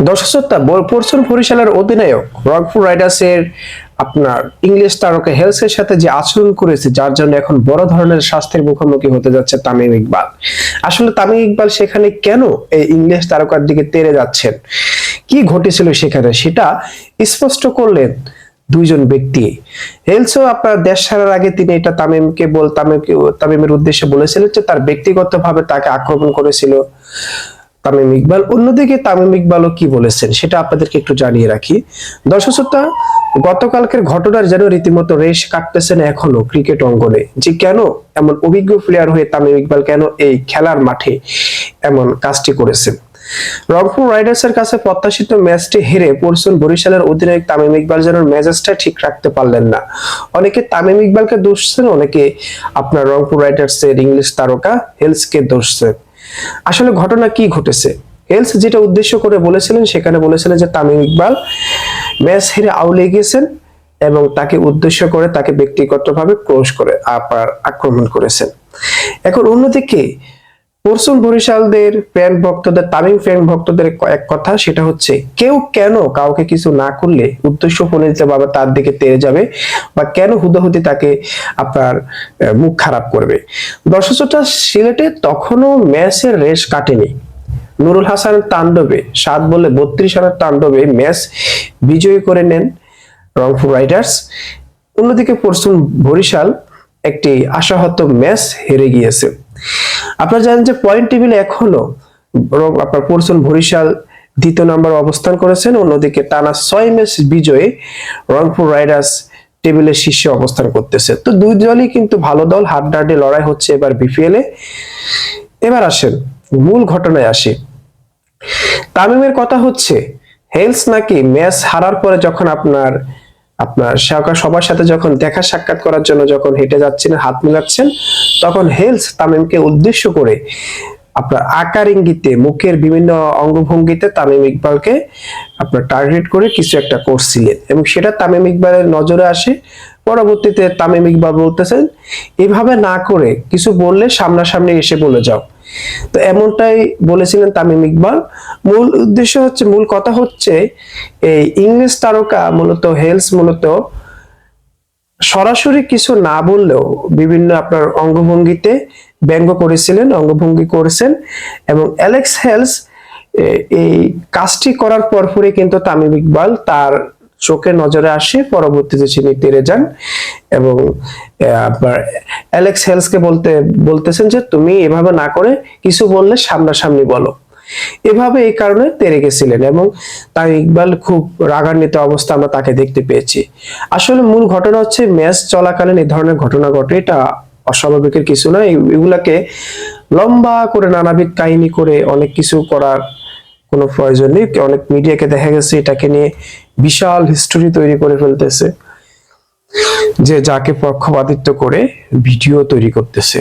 দর্শক শ্রোতা, পরশুর বরিশালের অধিনায়ক রংপুর রাইডার্সের আপনার ইংলিশ তারকা হেলসের সাথে যে আচরণ করেছে, যার জন্য এখন বড় ধরনের শাস্তির মুখোমুখি হতে যাচ্ছে তামিম ইকবাল। আসলে তামিম ইকবাল সেখানে কেন এই ইংলিশ তারকার দিকে তেড়ে যাচ্ছেন, কি ঘটেছিল সেখানে, সেটা স্পষ্ট করলেন দুইজন ব্যক্তি। হেলসও আপনার দেশ ছাড়ার আগে তিনি এটা তামিমের উদ্দেশ্যে বলেছিলেন যে তার ব্যক্তিগতভাবে তাকে আক্রমণ করেছিল তামিম ইকবাল। অন্যদিকে তামিম ইকবালও কি বলেছেন সেটা আপনাদেরকে একটু জানিয়ে রাখি। দর্শক শ্রোতা, গতকালকের ঘটনার যেন রীতিমতো রেশ কাটতেছেন এখনো ক্রিকেট অঙ্গনে, যে কেন এমন অভিজ্ঞ প্লেয়ার হয়ে তামিম ইকবাল কেন এই খেলার মাঠে এমন কাজটি করেছেন। রংপুর রাইডার্সের কাছে প্রত্যাশিত ম্যাচটি হেরে পরশুন বরিশালের অধিনায়ক তামিম ইকবাল যেন মেজাজটা ঠিক রাখতে পারলেন না। অনেকে তামিম ইকবালকে দোষছেন, অনেকে আপনার রংপুর রাইডার্সের ইংলিশ তারকা হেলসকে দোষছেন। আসলে ঘটনা কি ঘটেছে, হেলস যেটা উদ্দেশ্য করে বলেছিলেন, সেখানে বলেছিলেন যে তামিম ইকবাল ম্যাচ হেরে আউলে গিয়েছেন এবং তাকে উদ্দেশ্য করে তাকে ব্যক্তিগতভাবে ক্রস করে আক্রমণ করেছেন। এখন অন্যদিকে পরশুন বরিশালদের ফ্যান ভক্তদের, তামিম ফ্যান ভক্তদের এক কথা, সেটা হচ্ছে কেউ কেন কাউকে কিছু না করলে উদ্দেশ্য প্রণীত ভাবে তার দিকে তেড়ে যাবে বা কেন হুদাহুদি তাকে আপনার মুখ খারাপ করবে। দর্শকটা সিলেটে তখনও ম্যাচের রেশ কাটেনি। নুরুল হাসানের তাণ্ডবে 7 বলে 32 রানের তাণ্ডবে ম্যাচ বিজয়ী করে নেন রংপুর রাইডার্স। অন্যদিকে পরশুন বরিশাল একটি আশাহত ম্যাচ হেরে গিয়েছে। আপনারা জানেন যে পয়েন্ট টেবিলে এখনো আপনার পরশুন বরিশাল দ্বিতীয় নম্বর অবস্থান করেছেন। অন্যদিকে টানা 6 ম্যাচ বিজয়ে রংপুর রাইডার্স টেবিলের শীর্ষে অবস্থান করতেছে। তো দুই দলই কিন্তু ভালো দল, হাড্ডাহাড্ডি লড়াই হচ্ছে এবার বিপিএল এ। এবার আসেন মূল ঘটনায় আসি। তামিমের কথা হচ্ছে হেলস নাকি ম্যাচ হারার পরে যখন আপনার সবার সাথে যখন দেখা সাক্ষাৎ করার জন্য যখন হেঁটে যাচ্ছেন, হাত মিলাচ্ছেন, তখন হেলস তামিমকে উদ্দেশ্য করে আপনার আকার ইঙ্গিতে মুখের বিভিন্ন অঙ্গভঙ্গিতে তামিম ইকবালকে আপনার টার্গেট করে কিছু একটা করছিলেন এবং সেটা তামিম ইকবালের নজরে আসে। পরবর্তীতে তামিম ইকবাল বলতেছেন, এভাবে না করে কিছু বললে সামনাসামনি এসে বলে যাও। তো এমনটাই বলেছিলেন তামিম ইকবাল। মূল উদ্দেশ্য হচ্ছে, মূল কথা হচ্ছে এই ইংলিশ তারকা মূলত হেলস মূলত সরাসরি কিছু না বললেও বিভিন্ন আপনার অঙ্গভঙ্গিতে ব্যঙ্গ করেছিলেন, অঙ্গভঙ্গি করেছেন এবং অ্যালেক্স হেলস এই কাজটি করার পরপরই কিন্তু তামিম ইকবাল তার চোখে নজরে আসে। পরবর্তীতে তিনি তেড়ে যান এবং আপনার অ্যালেক্স হেলসকে বলতেছেন যে তুমি এভাবে না করে কিছু বললে সামনাসামনি বলো। এভাবে এই কারণে তেড়ে গেছিলেন এবং তামিম ইকবাল খুব রাগান্বিত অবস্থা আমরা তাকে দেখতে পেয়েছি। আসলে মূল ঘটনা হচ্ছে ম্যাচ চলাকালীন এই ধরনের ঘটনা ঘটে, এটা অস্বাভাবিকের কিছু না। এগুলাকে লম্বা করে নানাবিধ কাহিনী করে অনেক কিছু করার কোনো প্রয়োজন নেই। অনেক মিডিয়াকে দেখা গেছে এটাকে নিয়ে বিশাল হিস্টোরি তৈরি করে ফেলতেছে, যে যাকে পক্ষপাতিত্ব করে ভিডিও তৈরি করতেছে।